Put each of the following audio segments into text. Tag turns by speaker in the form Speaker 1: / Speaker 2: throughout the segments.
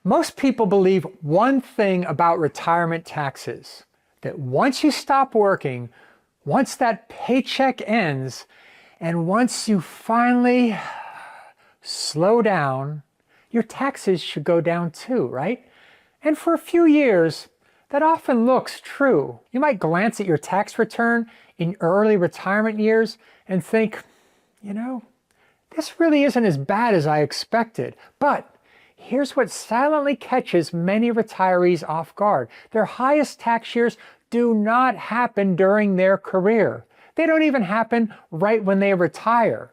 Speaker 1: Most people believe one thing about retirement taxes, that once you stop working, once that paycheck ends, and once you finally slow down, your taxes should go down too, right? And for a few years, that often looks true. You might glance at your tax return in early retirement years and think, this really isn't as bad as I expected. But here's what silently catches many retirees off guard. Their highest tax years do not happen during their career. They don't even happen right when they retire.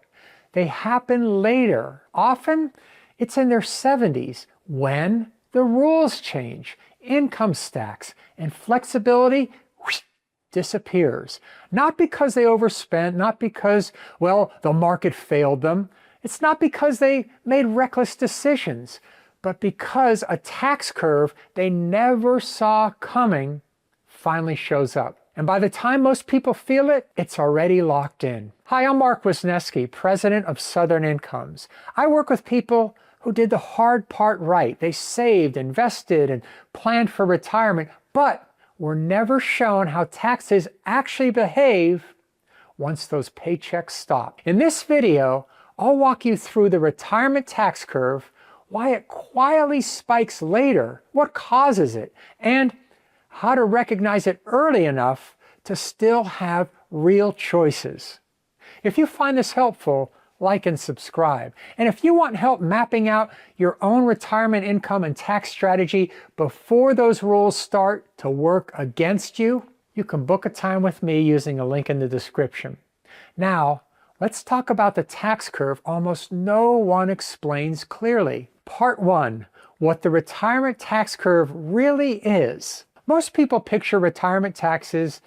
Speaker 1: They happen later. Often, it's in their 70s when the rules change, income stacks, and flexibility disappears. Not because they overspent, not because, the market failed them. It's not because they made reckless decisions, but because a tax curve they never saw coming finally shows up. And by the time most people feel it, it's already locked in. Hi, I'm Mark Wisniewski, president of Southern Incomes. I work with people who did the hard part right. They saved, invested, and planned for retirement, but were never shown how taxes actually behave once those paychecks stop. In this video, I'll walk you through the retirement tax curve, why it quietly spikes later, what causes it, and how to recognize it early enough to still have real choices. If you find this helpful, like and subscribe. And if you want help mapping out your own retirement income and tax strategy before those rules start to work against you, you can book a time with me using a link in the description. Now, let's talk about the tax curve almost no one explains clearly. Part 1, what the retirement tax curve really is. Most people picture retirement taxes,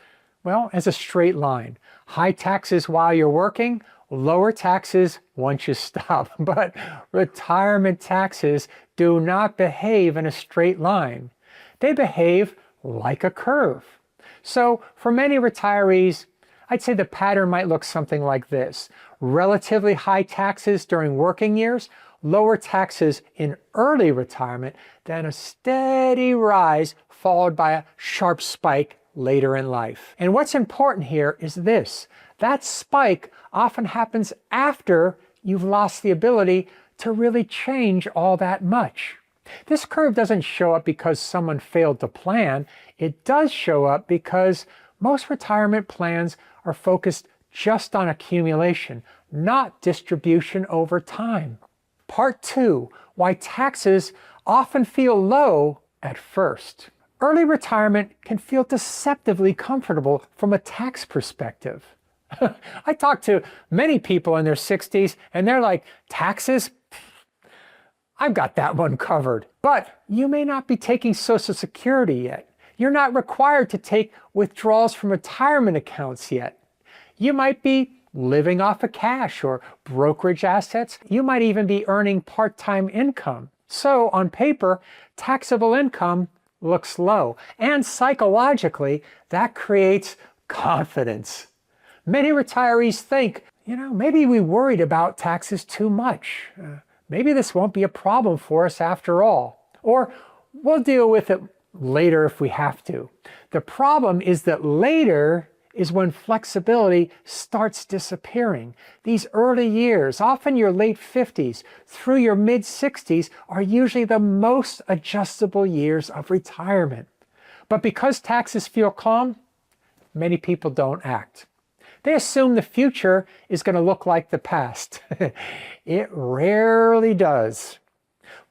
Speaker 1: as a straight line. High taxes while you're working, lower taxes once you stop. But retirement taxes do not behave in a straight line. They behave like a curve. So for many retirees, I'd say the pattern might look something like this. Relatively high taxes during working years, lower taxes in early retirement, then a steady rise followed by a sharp spike later in life. And what's important here is this. That spike often happens after you've lost the ability to really change all that much. This curve doesn't show up because someone failed to plan. It does show up because most retirement plans are focused just on accumulation, not distribution over time. Part 2, why taxes often feel low at first. Early retirement can feel deceptively comfortable from a tax perspective. I talk to many people in their 60s and they're like, taxes? I've got that one covered. But you may not be taking Social Security yet. You're not required to take withdrawals from retirement accounts yet. You might be living off of cash or brokerage assets. You might even be earning part-time income. So on paper, taxable income looks low. And psychologically, that creates confidence. Many retirees think, maybe we worried about taxes too much. Maybe this won't be a problem for us after all. Or we'll deal with it later if we have to. The problem is that later is when flexibility starts disappearing. These early years, often your late 50s through your mid 60s, are usually the most adjustable years of retirement. But because taxes feel calm, many people don't act. They assume the future is going to look like the past. It rarely does.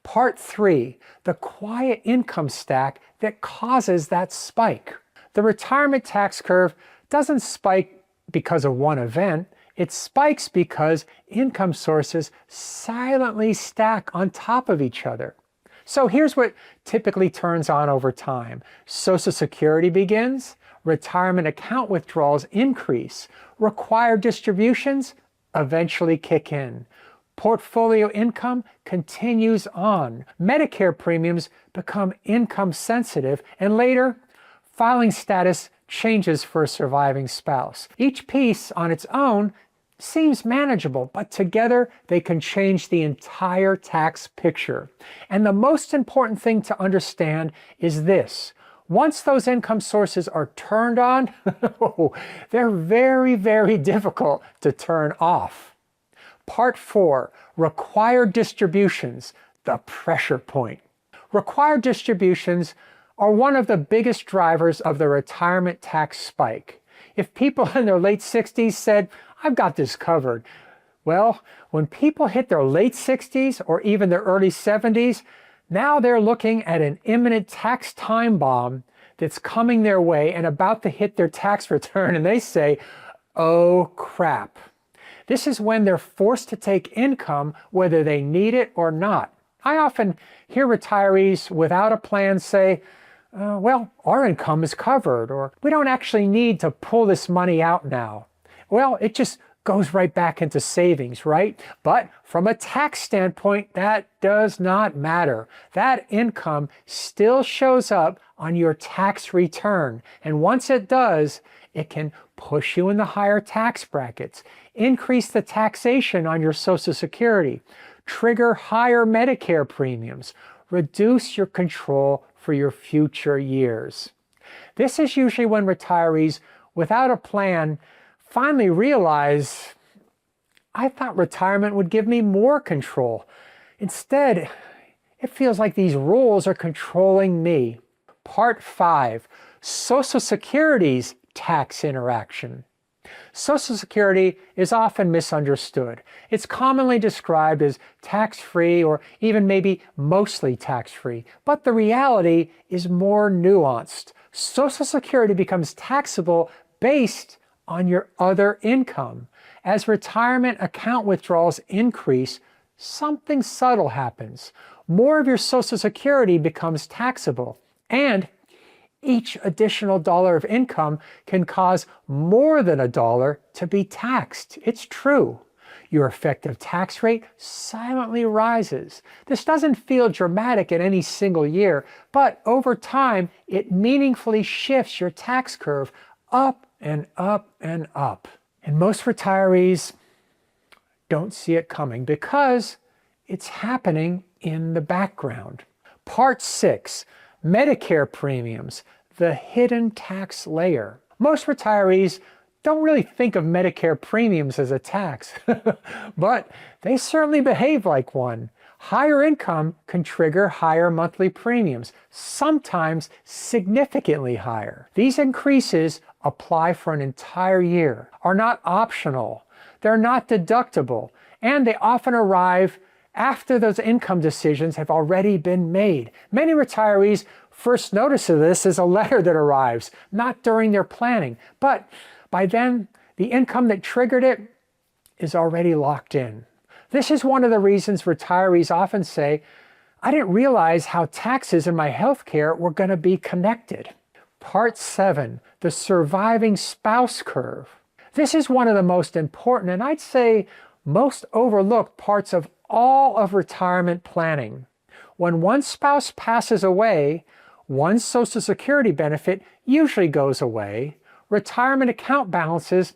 Speaker 1: Part 3, the quiet income stack that causes that spike. The retirement tax curve doesn't spike because of one event. It spikes because income sources silently stack on top of each other. So here's what typically turns on over time. Social Security begins, retirement account withdrawals increase, required distributions eventually kick in. Portfolio income continues on. Medicare premiums become income sensitive, and later, filing status changes for a surviving spouse. Each piece on its own seems manageable, but together they can change the entire tax picture. And the most important thing to understand is this. Once those income sources are turned on, they're very, very difficult to turn off. Part 4, required distributions, the pressure point. Required distributions are one of the biggest drivers of the retirement tax spike. If people in their late 60s said, "I've got this covered," well, when people hit their late 60s or even their early 70s, now they're looking at an imminent tax time bomb that's coming their way and about to hit their tax return, and they say, "Oh crap." This is when they're forced to take income whether they need it or not. I often hear retirees without a plan say, well, our income is covered, or we don't actually need to pull this money out now. Well, it just goes right back into savings, right? But from a tax standpoint, that does not matter. That income still shows up on your tax return. And once it does, it can push you in the higher tax brackets, increase the taxation on your Social Security, trigger higher Medicare premiums, reduce your control for your future years. This is usually when retirees without a plan finally realize, I thought retirement would give me more control. Instead, it feels like these rules are controlling me. Part 5, Social Security's tax interaction. Social Security is often misunderstood. It's commonly described as tax-free or even maybe mostly tax-free, but the reality is more nuanced. Social Security becomes taxable based on your other income. As retirement account withdrawals increase, something subtle happens. More of your Social Security becomes taxable, and each additional dollar of income can cause more than $1 to be taxed. It's true. Your effective tax rate silently rises. This doesn't feel dramatic in any single year, but over time, it meaningfully shifts your tax curve up and up and up. And most retirees don't see it coming because it's happening in the background. Part 6, Medicare premiums, the hidden tax layer. Most retirees don't really think of Medicare premiums as a tax, but they certainly behave like one. Higher income can trigger higher monthly premiums, sometimes significantly higher. These increases apply for an entire year, are not optional, they're not deductible, and they often arrive after those income decisions have already been made. Many retirees first notice of this as a letter that arrives, not during their planning, but by then the income that triggered it is already locked in. This is one of the reasons retirees often say, "I didn't realize how taxes and my health care were going to be connected." Part 7, the surviving spouse curve. This is one of the most important and I'd say most overlooked parts of all of retirement planning. When one spouse passes away, one Social Security benefit usually goes away. Retirement account balances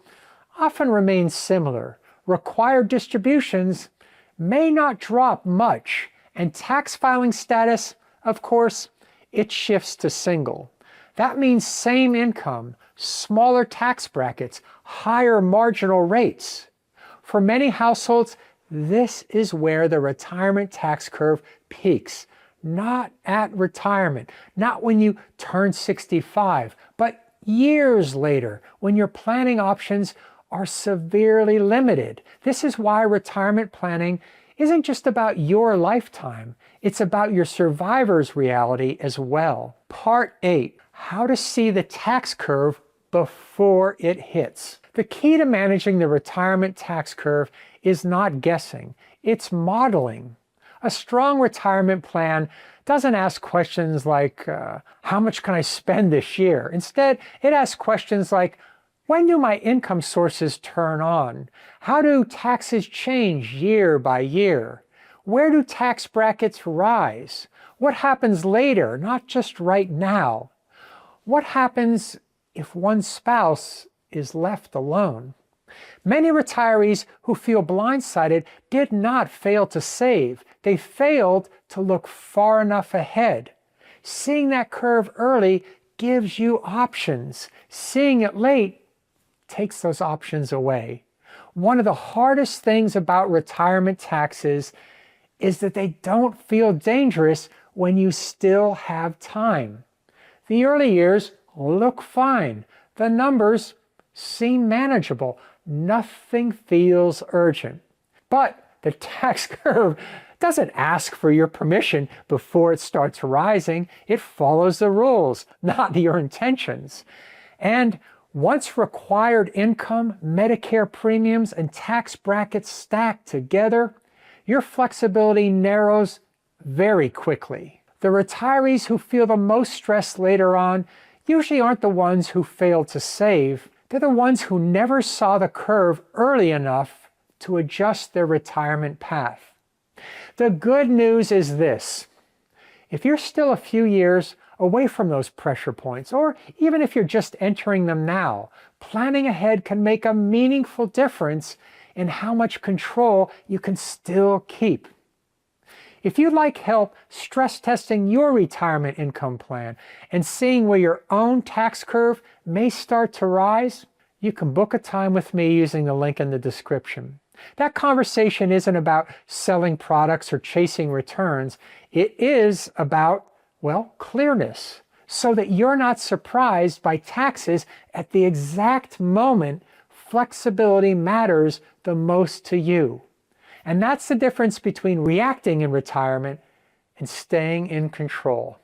Speaker 1: often remain similar. Required distributions may not drop much, and tax filing status, of course, it shifts to single. That means same income, smaller tax brackets, higher marginal rates. For many households, this is where the retirement tax curve peaks. Not at retirement, not when you turn 65, but years later when your planning options are severely limited. This is why retirement planning isn't just about your lifetime, it's about your survivor's reality as well. Part 8, how to see the tax curve before it hits. The key to managing the retirement tax curve is not guessing, it's modeling. A strong retirement plan doesn't ask questions like, how much can I spend this year? Instead, it asks questions like, when do my income sources turn on? How do taxes change year by year? Where do tax brackets rise? What happens later, not just right now? What happens if one spouse is left alone? Many retirees who feel blindsided did not fail to save. They failed to look far enough ahead. Seeing that curve early gives you options. Seeing it late takes those options away. One of the hardest things about retirement taxes is that they don't feel dangerous when you still have time. The early years look fine. The numbers seem manageable. Nothing feels urgent. But the tax curve doesn't ask for your permission before it starts rising. It follows the rules, not your intentions. And once required income, Medicare premiums, and tax brackets stack together, your flexibility narrows very quickly. The retirees who feel the most stress later on usually aren't the ones who failed to save. They're the ones who never saw the curve early enough to adjust their retirement path. The good news is this: if you're still a few years away from those pressure points, or even if you're just entering them now, planning ahead can make a meaningful difference in how much control you can still keep. If you'd like help stress testing your retirement income plan and seeing where your own tax curve may start to rise, you can book a time with me using the link in the description. That conversation isn't about selling products or chasing returns. It is about, well, clearness, so that you're not surprised by taxes at the exact moment flexibility matters the most to you. And that's the difference between reacting in retirement and staying in control.